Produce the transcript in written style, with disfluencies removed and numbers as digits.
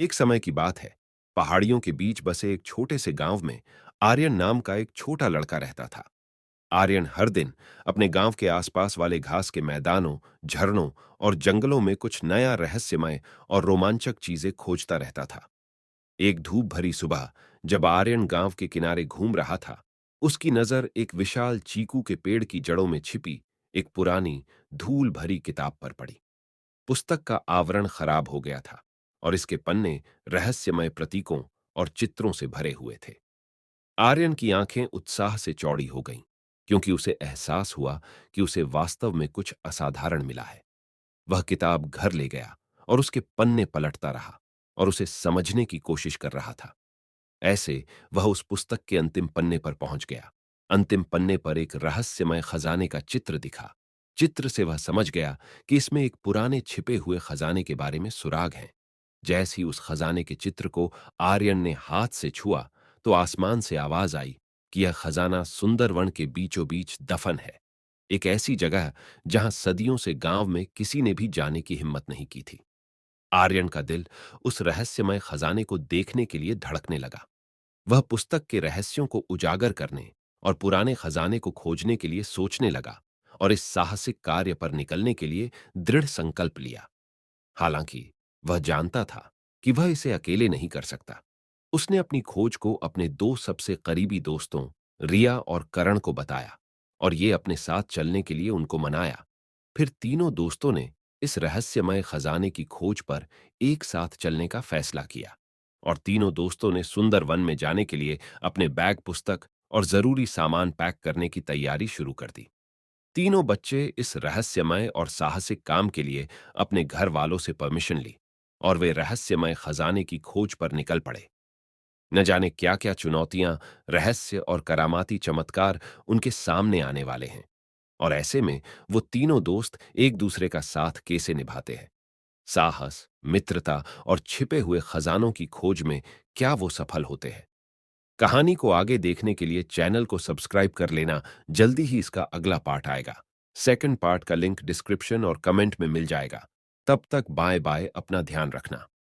एक समय की बात है। पहाड़ियों के बीच बसे एक छोटे से गांव में आर्यन नाम का एक छोटा लड़का रहता था। आर्यन हर दिन अपने गांव के आसपास वाले घास के मैदानों, झरनों और जंगलों में कुछ नया रहस्यमय और रोमांचक चीजें खोजता रहता था। एक धूप भरी सुबह जब आर्यन गांव के किनारे घूम रहा था, उसकी नजर एक विशाल चीकू के पेड़ की जड़ों में छिपी एक पुरानी, धूल भरी किताब पर पड़ी। पुस्तक का आवरण खराब हो गया था और इसके पन्ने रहस्यमय प्रतीकों और चित्रों से भरे हुए थे। आर्यन की आंखें उत्साह से चौड़ी हो गईं, क्योंकि उसे एहसास हुआ कि उसे वास्तव में कुछ असाधारण मिला है। वह किताब घर ले गया और उसके पन्ने पलटता रहा और उसे समझने की कोशिश कर रहा था। ऐसे वह उस पुस्तक के अंतिम पन्ने पर पहुंच गया। अंतिम पन्ने पर एक रहस्यमय खजाने का चित्र दिखा। चित्र से वह समझ गया कि इसमें एक पुराने छिपे हुए खजाने के बारे में सुराग है। जैसे ही उस खजाने के चित्र को आर्यन ने हाथ से छुआ, तो आसमान से आवाज आई कि यह खजाना सुंदरवन के बीचों बीच दफन है। एक ऐसी जगह जहां सदियों से गांव में किसी ने भी जाने की हिम्मत नहीं की थी। आर्यन का दिल उस रहस्यमय खजाने को देखने के लिए धड़कने लगा। वह पुस्तक के रहस्यों को उजागर करने और पुराने खजाने को खोजने के लिए सोचने लगा और इस साहसिक कार्य पर निकलने के लिए दृढ़ संकल्प लिया। हालांकि वह जानता था कि वह इसे अकेले नहीं कर सकता। उसने अपनी खोज को अपने दो सबसे करीबी दोस्तों, रिया और करण को बताया और ये अपने साथ चलने के लिए उनको मनाया। फिर तीनों दोस्तों ने इस रहस्यमय खजाने की खोज पर एक साथ चलने का फैसला किया और तीनों दोस्तों ने सुंदर वन में जाने के लिए अपने बैग, पुस्तक और जरूरी सामान पैक करने की तैयारी शुरू कर दी। तीनों बच्चे इस रहस्यमय और साहसिक काम के लिए अपने घर वालों से परमिशन ली और वे रहस्यमय खजाने की खोज पर निकल पड़े। न जाने क्या क्या चुनौतियां, रहस्य और करामाती चमत्कार उनके सामने आने वाले हैं। और ऐसे में वो तीनों दोस्त एक दूसरे का साथ कैसे निभाते हैं। साहस, मित्रता और छिपे हुए खजानों की खोज में क्या वो सफल होते हैं। कहानी को आगे देखने के लिए चैनल को सब्सक्राइब कर लेना। जल्दी ही इसका अगला पार्ट आएगा। सेकंड पार्ट का लिंक डिस्क्रिप्शन और कमेंट में मिल जाएगा। तब तक बाय बाय, अपना ध्यान रखना।